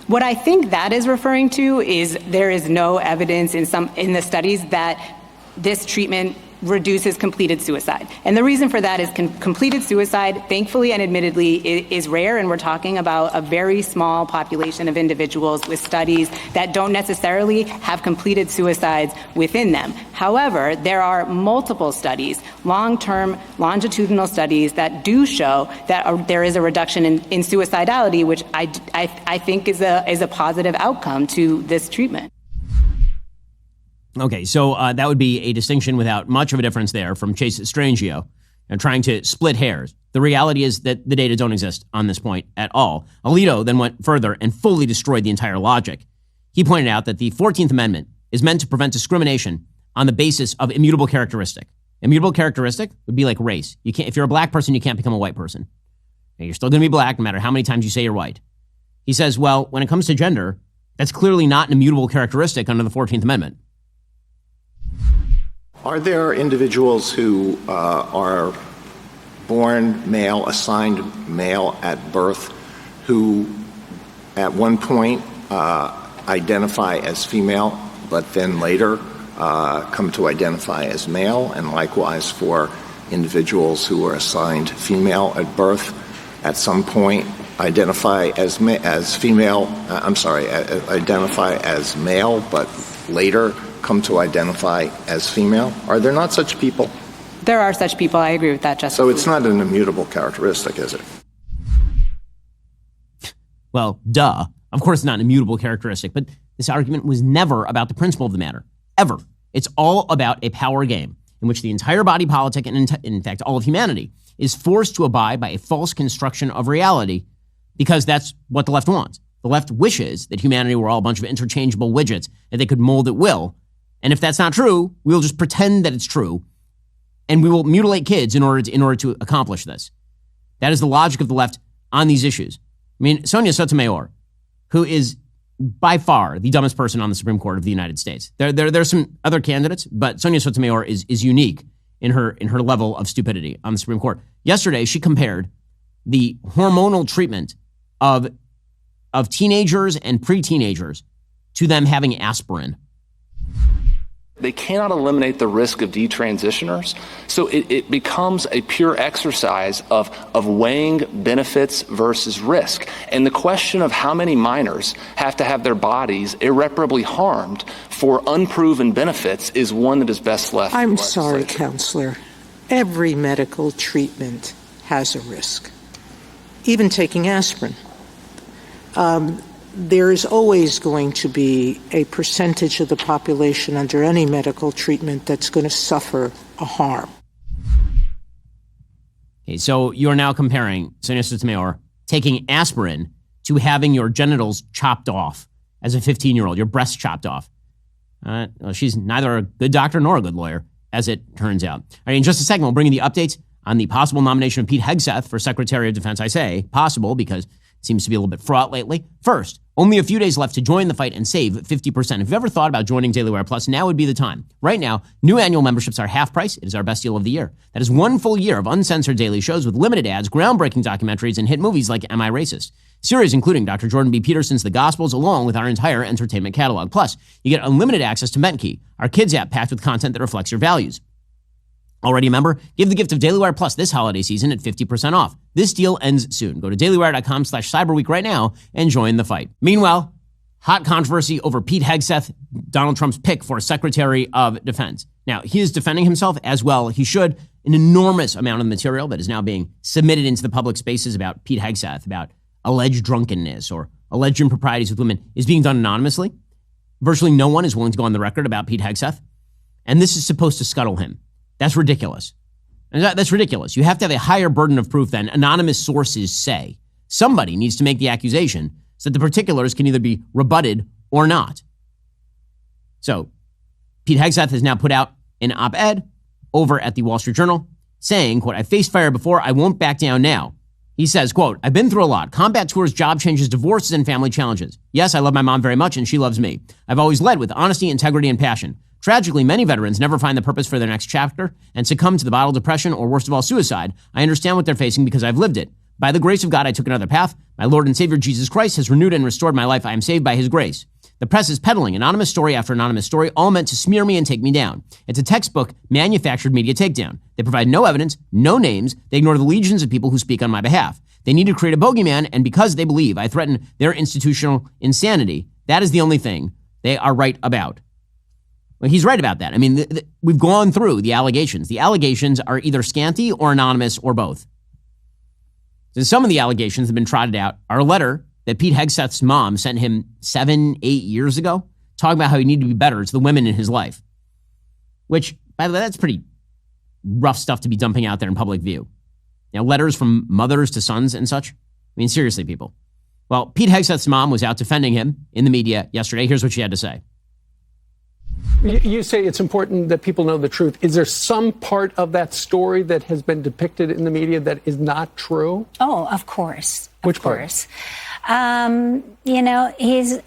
[SPEAKER 7] What I think that is referring to is there is no evidence in the studies that this treatment reduces completed suicide. And the reason for that is completed suicide, thankfully and admittedly, is rare, and we're talking about a very small population of individuals with studies that don't necessarily have completed suicides within them. However, there are multiple studies, long-term longitudinal studies, that do show that there is a reduction in suicidality, which I think is a positive outcome to this treatment.
[SPEAKER 1] Okay, so that would be a distinction without much of a difference there from Chase Strangio and trying to split hairs. The reality is that the data don't exist on this point at all. Alito then went further and fully destroyed the entire logic. He pointed out that the 14th Amendment is meant to prevent discrimination on the basis of immutable characteristic. Immutable characteristic would be like race. You can't, if you're a black person, you can't become a white person. You're still going to be black no matter how many times you say you're white. He says, well, when it comes to gender, that's clearly not an immutable characteristic under the 14th Amendment.
[SPEAKER 6] Are there individuals who are born male, assigned male at birth, who at one point identify as female, but then later come to identify as male, and likewise for individuals who are assigned female at birth, at some point identify as female, identify as male, but later come to identify as female? Are there not such people?
[SPEAKER 7] There are such people. I agree with that, Justice.
[SPEAKER 6] So it's not an immutable characteristic, is it?
[SPEAKER 1] Well, duh. Of course it's not an immutable characteristic, but this argument was never about the principle of the matter. Ever. It's all about a power game in which the entire body politic, and in fact all of humanity, is forced to abide by a false construction of reality because that's what the left wants. The left wishes that humanity were all a bunch of interchangeable widgets that they could mold at will. And if that's not true, we'll just pretend that it's true. And we will mutilate kids in order to accomplish this. That is the logic of the left on these issues. I mean, Sonia Sotomayor, who is by far the dumbest person on the Supreme Court of the United States. There's some other candidates, but Sonia Sotomayor is unique in her level of stupidity on the Supreme Court. Yesterday, she compared the hormonal treatment of teenagers and pre-teenagers to them having aspirin.
[SPEAKER 8] They cannot eliminate the risk of detransitioners, so it becomes a pure exercise of weighing benefits versus risk. And the question of how many minors have to have their bodies irreparably harmed for unproven benefits is one that is best left.
[SPEAKER 9] I'm sorry, Counselor. Every medical treatment has a risk, even taking aspirin. There is always going to be a percentage of the population under any medical treatment that's going to suffer a harm.
[SPEAKER 1] Okay, so you're now comparing, Sonia Sotomayor, taking aspirin to having your genitals chopped off as a 15-year-old, your breasts chopped off. Well, she's neither a good doctor nor a good lawyer, as it turns out. All right, in just a second, we'll bring you the updates on the possible nomination of Pete Hegseth for Secretary of Defense. I say possible because it seems to be a little bit fraught lately. First, only a few days left to join the fight and save 50%. If you've ever thought about joining Daily Wire Plus, now would be the time. Right now, new annual memberships are half price. It is our best deal of the year. That is one full year of uncensored daily shows with limited ads, groundbreaking documentaries, and hit movies like Am I Racist? Series including Dr. Jordan B. Peterson's The Gospels, along with our entire entertainment catalog. Plus, you get unlimited access to MentKey, our kids app packed with content that reflects your values. Already a member? Give the gift of Daily Wire Plus this holiday season at 50% off. This deal ends soon. Go to dailywire.com/cyberweek right now and join the fight. Meanwhile, hot controversy over Pete Hegseth, Donald Trump's pick for Secretary of Defense. Now, he is defending himself as well. He should. An enormous amount of material that is now being submitted into the public spaces about Pete Hegseth, about alleged drunkenness or alleged improprieties with women, is being done anonymously. Virtually no one is willing to go on the record about Pete Hegseth. And this is supposed to scuttle him. That's ridiculous. And that's ridiculous. You have to have a higher burden of proof than anonymous sources say. Somebody needs to make the accusation so that the particulars can either be rebutted or not. So Pete Hegseth has now put out an op-ed over at the Wall Street Journal saying, quote, "I faced fire before, I won't back down now." He says, quote, "I've been through a lot. Combat tours, job changes, divorces, and family challenges. Yes, I love my mom very much and she loves me. I've always led with honesty, integrity, and passion. Tragically, many veterans never find the purpose for their next chapter and succumb to the bottle depression or, worst of all, suicide. I understand what they're facing because I've lived it. By the grace of God, I took another path. My Lord and Savior Jesus Christ has renewed and restored my life. I am saved by his grace. The press is peddling anonymous story after anonymous story, all meant to smear me and take me down. It's a textbook manufactured media takedown. They provide no evidence, no names. They ignore the legions of people who speak on my behalf. They need to create a bogeyman, and because they believe I threaten their institutional insanity, that is the only thing they are right about." Well, he's right about that. I mean, we've gone through the allegations. The allegations are either scanty or anonymous or both. So some of the allegations that have been trotted out are a letter that Pete Hegseth's mom sent him 7-8 years ago, talking about how he needed to be better to the women in his life. Which, by the way, that's pretty rough stuff to be dumping out there in public view. You know, letters from mothers to sons and such. I mean, seriously, people. Well, Pete Hegseth's mom was out defending him in the media yesterday. Here's what she had to say.
[SPEAKER 10] You say it's important that people know the truth. Is there some part of that story that has been depicted in the media that is not true?
[SPEAKER 11] Oh, of course.
[SPEAKER 10] Which
[SPEAKER 11] of course. You know, he's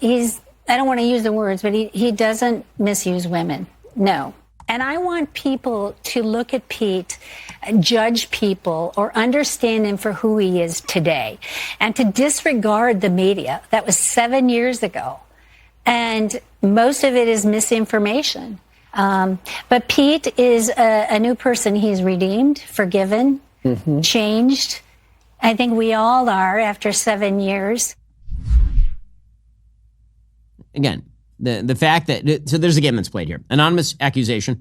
[SPEAKER 11] I don't want to use the words, but he doesn't misuse women. No. And I want people to look at Pete, judge people, or understand him for who he is today, and to disregard the media. That was 7 years ago. And most of it is misinformation. But Pete is a new person. He's redeemed, forgiven, changed. I think we all are after 7 years.
[SPEAKER 1] Again, the fact that, so there's a game that's played here. Anonymous accusations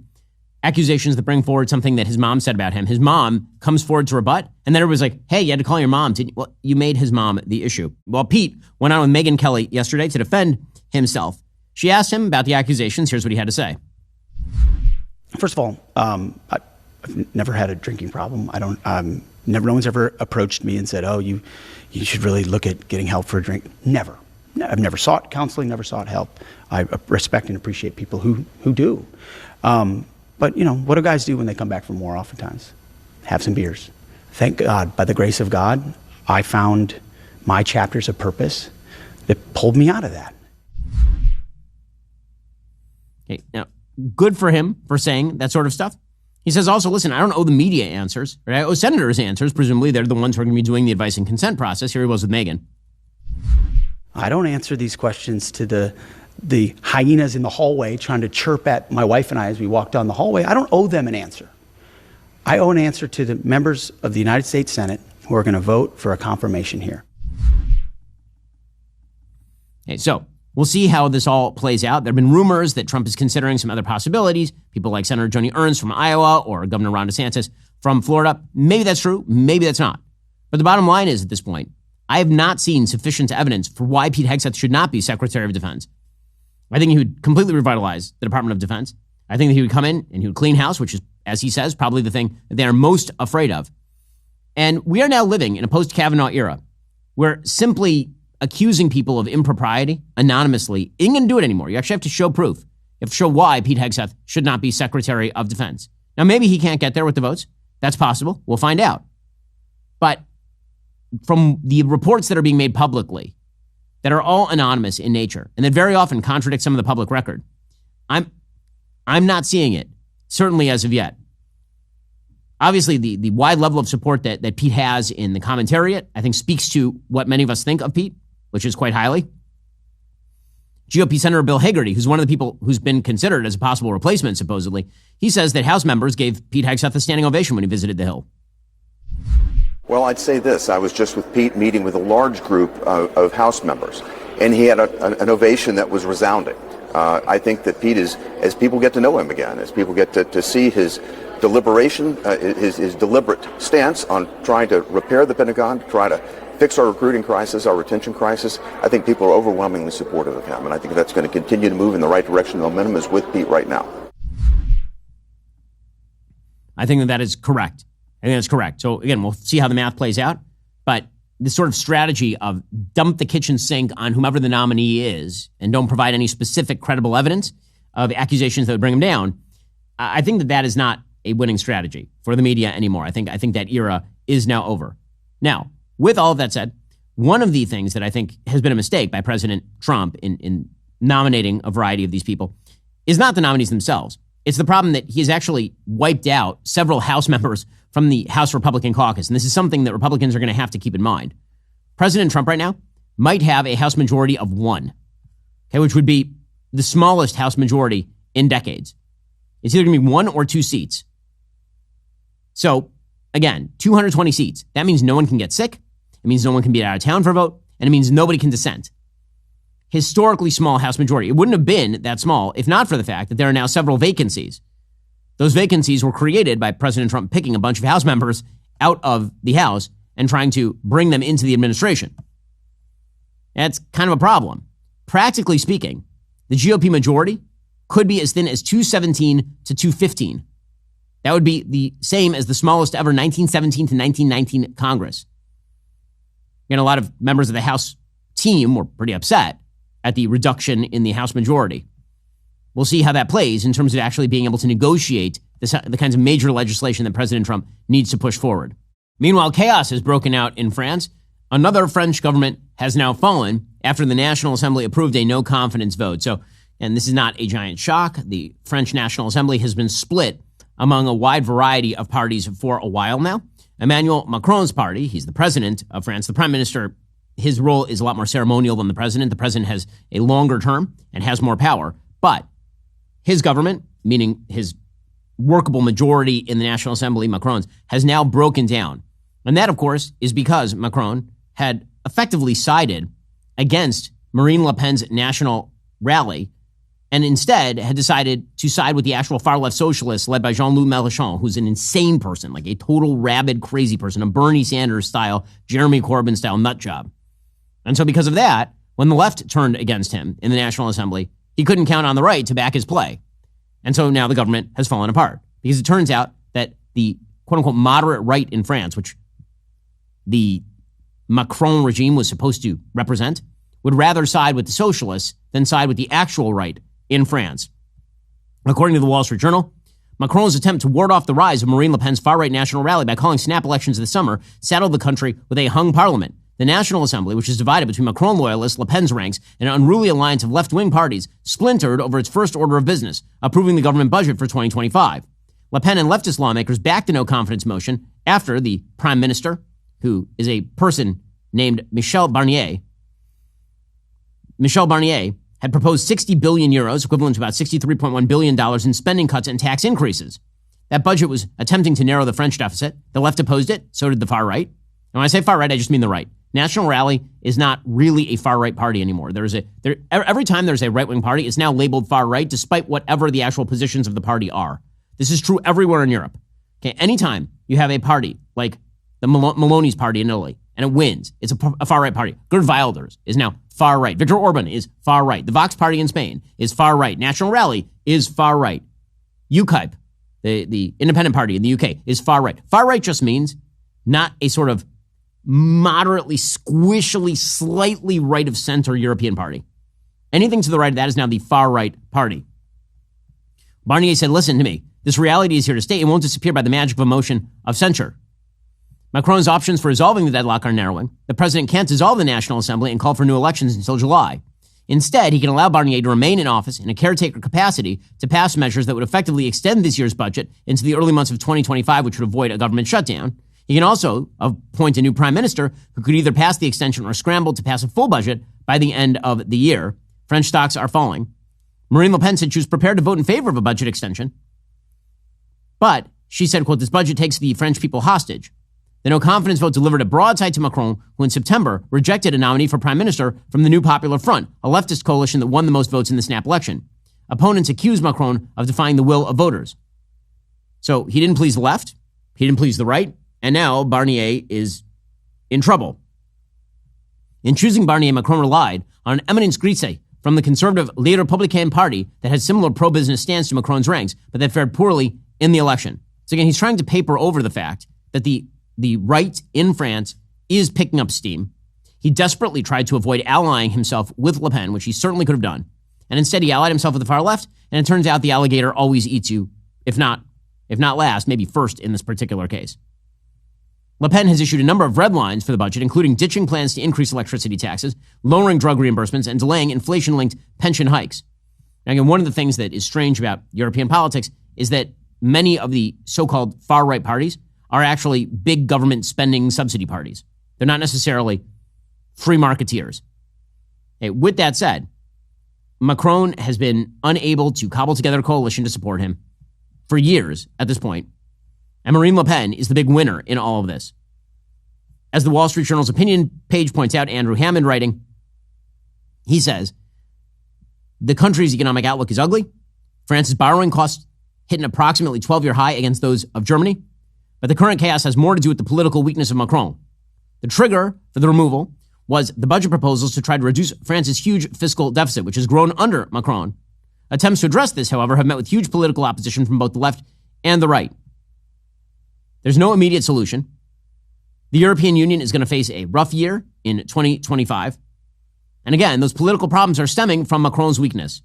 [SPEAKER 1] that bring forward something that his mom said about him. His mom comes forward to rebut, and then everybody's like, hey, you had to call your mom. Well, you made his mom the issue. Well, Pete went on with Megyn Kelly yesterday to defend himself. She asked him about the accusations. Here's what he had to say.
[SPEAKER 12] First of all, I've never had a drinking problem. No one's ever approached me and said, oh, you should really look at getting help for a drink. Never. I've never sought counseling, never sought help. I respect and appreciate people who do. But, what do guys do when they come back from war oftentimes? Have some beers. Thank God, by the grace of God, I found my chapters of purpose that pulled me out of that.
[SPEAKER 1] Okay, now, good for him for saying that sort of stuff. He says also, listen, I don't owe the media answers, right? I owe senators answers. Presumably, they're the ones who are going to be doing the advice and consent process. Here he was with Megyn.
[SPEAKER 12] I don't answer these questions to the hyenas in the hallway trying to chirp at my wife and I as we walk down the hallway. I don't owe them an answer. I owe an answer to the members of the United States Senate who are going to vote for a confirmation here.
[SPEAKER 1] Okay, so we'll see how this all plays out. There have been rumors that Trump is considering some other possibilities. People like Senator Joni Ernst from Iowa or Governor Ron DeSantis from Florida. Maybe that's true. Maybe that's not. But the bottom line is, at this point, I have not seen sufficient evidence for why Pete Hegseth should not be Secretary of Defense. I think he would completely revitalize the Department of Defense. I think that he would come in and he would clean house, which is, as he says, probably the thing that they are most afraid of. And we are now living in a post-Kavanaugh era where simply accusing people of impropriety anonymously isn't going to do it anymore. You actually have to show proof. You have to show why Pete Hegseth should not be Secretary of Defense. Now, maybe he can't get there with the votes. That's possible. We'll find out. But from the reports that are being made publicly, that are all anonymous in nature, and that very often contradict some of the public record, I'm not seeing it, certainly as of yet. Obviously, the wide level of support that Pete has in the commentariat, I think, speaks to what many of us think of Pete, which is quite highly. GOP Senator Bill Hagerty, who's one of the people who's been considered as a possible replacement, supposedly, he says that House members gave Pete Hegseth a standing ovation when he visited the Hill.
[SPEAKER 13] Well, I'd say this. I was just with Pete meeting with a large group of House members, and he had an ovation that was resounding. I think that Pete is, as people get to know him again, as people get to see his deliberation, his deliberate stance on trying to repair the Pentagon, try to fix our recruiting crisis, our retention crisis, I think people are overwhelmingly supportive of him, and I think that's going to continue to move in the right direction. The momentum is with Pete right now.
[SPEAKER 1] I think that is correct. I think that's correct. So again, we'll see how the math plays out. But this sort of strategy of dump the kitchen sink on whomever the nominee is and don't provide any specific credible evidence of accusations that would bring him down, I think that is not a winning strategy for the media anymore. I think that era is now over. Now, with all of that said, one of the things that I think has been a mistake by President Trump in nominating a variety of these people is not the nominees themselves. It's the problem that he has actually wiped out several House members from the House Republican caucus. And this is something that Republicans are going to have to keep in mind. President Trump right now might have a House majority of 1, okay, which would be the smallest House majority in decades. It's either going to be 1 or 2 seats. So again, 220 seats. That means no one can get sick. It means no one can be out of town for a vote. And it means nobody can dissent. Historically small House majority. It wouldn't have been that small if not for the fact that there are now several vacancies. Those vacancies were created by President Trump picking a bunch of House members out of the House and trying to bring them into the administration. That's kind of a problem. Practically speaking, the GOP majority could be as thin as 217 to 215. That would be the same as the smallest ever 1917 to 1919 Congress. And a lot of members of the House team were pretty upset at the reduction in the House majority. We'll see how that plays in terms of actually being able to negotiate the kinds of major legislation that President Trump needs to push forward. Meanwhile, chaos has broken out in France. Another French government has now fallen after the National Assembly approved a no confidence vote. So, and this is not a giant shock. The French National Assembly has been split among a wide variety of parties for a while now. Emmanuel Macron's party, he's the president of France, the prime minister, his role is a lot more ceremonial than the president. The president has a longer term and has more power. But his government, meaning his workable majority in the National Assembly, Macron's, has now broken down. And that, of course, is because Macron had effectively sided against Marine Le Pen's national rally and instead had decided to side with the actual far-left socialists led by Jean-Luc Mélenchon, who's an insane person, like a total rabid, crazy person, a Bernie Sanders-style, Jeremy Corbyn-style nut job. And so because of that, when the left turned against him in the National Assembly, he couldn't count on the right to back his play. And so now the government has fallen apart because it turns out that the quote-unquote moderate right in France, which the Macron regime was supposed to represent, would rather side with the socialists than side with the actual right in France. According to the Wall Street Journal, Macron's attempt to ward off the rise of Marine Le Pen's far-right national rally by calling snap elections this summer saddled the country with a hung parliament. The National Assembly, which is divided between Macron loyalists, Le Pen's ranks, and an unruly alliance of left-wing parties, splintered over its first order of business, approving the government budget for 2025. Le Pen and leftist lawmakers backed the no-confidence motion after the prime minister, who is a person named Michel Barnier, had proposed 60 billion euros, equivalent to about $63.1 billion in spending cuts and tax increases. That budget was attempting to narrow the French deficit. The left opposed it, so did the far right. And when I say far right, I just mean the right. National Rally is not really a far-right party anymore. Every time there's a right-wing party, it's now labeled far-right, despite whatever the actual positions of the party are. This is true everywhere in Europe. Okay, anytime you have a party like the Meloni's party in Italy, and it wins, it's a far-right party. Geert Wilders is now far-right. Viktor Orban is far-right. The Vox party in Spain is far-right. National Rally is far-right. UKIP, the independent party in the UK, is far-right. Far-right just means not a sort of moderately, squishily, slightly right-of-center European party. Anything to the right of that is now the far-right party. Barnier said, listen to me. This reality is here to stay. It won't disappear by the magic of a motion of censure. Macron's options for resolving the deadlock are narrowing. The president can't dissolve the National Assembly and call for new elections until July. Instead, he can allow Barnier to remain in office in a caretaker capacity to pass measures that would effectively extend this year's budget into the early months of 2025, which would avoid a government shutdown. He can also appoint a new prime minister who could either pass the extension or scramble to pass a full budget by the end of the year. French stocks are falling. Marine Le Pen said she was prepared to vote in favor of a budget extension. But she said, quote, this budget takes the French people hostage. The no-confidence vote delivered a broadside to Macron, who in September rejected a nominee for prime minister from the New Popular Front, a leftist coalition that won the most votes in the snap election. Opponents accused Macron of defying the will of voters. So he didn't please the left, he didn't please the right, and now Barnier is in trouble. In choosing Barnier, Macron relied on an eminence grise from the conservative Les Républicains party that had similar pro-business stance to Macron's ranks, but that fared poorly in the election. So again, he's trying to paper over the fact that the right in France is picking up steam. He desperately tried to avoid allying himself with Le Pen, which he certainly could have done. And instead, he allied himself with the far left, and it turns out the alligator always eats you, if not last, maybe first in this particular case. Le Pen has issued a number of red lines for the budget, including ditching plans to increase electricity taxes, lowering drug reimbursements, and delaying inflation-linked pension hikes. Now, again, one of the things that is strange about European politics is that many of the so-called far-right parties are actually big government spending subsidy parties. They're not necessarily free marketeers. Hey, with that said, Macron has been unable to cobble together a coalition to support him for years at this point. And Marine Le Pen is the big winner in all of this. As the Wall Street Journal's opinion page points out, Andrew Hammond writing, he says, the country's economic outlook is ugly. France's borrowing costs hit an approximately 12-year high against those of Germany. But the current chaos has more to do with the political weakness of Macron. The trigger for the removal was the budget proposals to try to reduce France's huge fiscal deficit, which has grown under Macron. Attempts to address this, however, have met with huge political opposition from both the left and the right. There's no immediate solution. The European Union is going to face a rough year in 2025. And again, those political problems are stemming from Macron's weakness.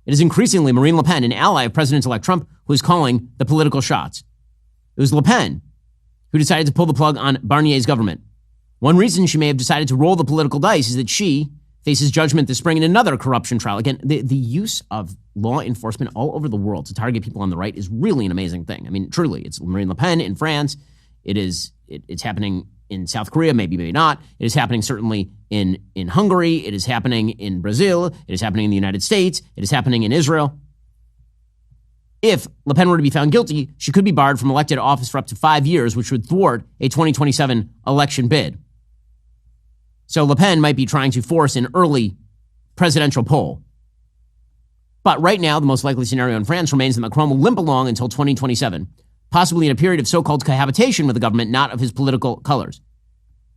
[SPEAKER 1] It is increasingly Marine Le Pen, an ally of President-elect Trump, who is calling the political shots. It was Le Pen who decided to pull the plug on Barnier's government. One reason she may have decided to roll the political dice is that she faces judgment this spring in another corruption trial. Again, the use of law enforcement all over the world to target people on the right is really an amazing thing. I mean, truly, it's Marine Le Pen in France. It's happening in South Korea, maybe not. It is happening certainly in Hungary. It is happening in Brazil. It is happening in the United States. It is happening in Israel. If Le Pen were to be found guilty, she could be barred from elected office for up to 5 years, which would thwart a 2027 election bid. So Le Pen might be trying to force an early presidential poll. But right now, the most likely scenario in France remains that Macron will limp along until 2027, possibly in a period of so-called cohabitation with the government, not of his political colors.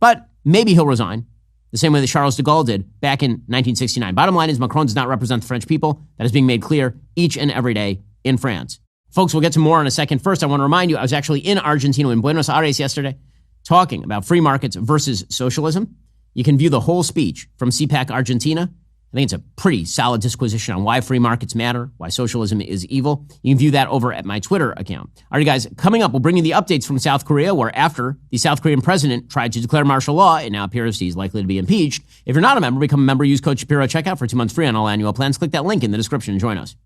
[SPEAKER 1] But maybe he'll resign, the same way that Charles de Gaulle did back in 1969. Bottom line is Macron does not represent the French people. That is being made clear each and every day in France. Folks, we'll get to more in a second. First, I want to remind you, I was actually in Argentina, in Buenos Aires yesterday, talking about free markets versus socialism. You can view the whole speech from CPAC Argentina. I think it's a pretty solid disquisition on why free markets matter, why socialism is evil. You can view that over at my Twitter account. All right, guys, coming up, we'll bring you the updates from South Korea, where after the South Korean president tried to declare martial law, it now appears he's likely to be impeached. If you're not a member, become a member. Use code Shapiro at checkout for 2 months free on all annual plans. Click that link in the description and join us.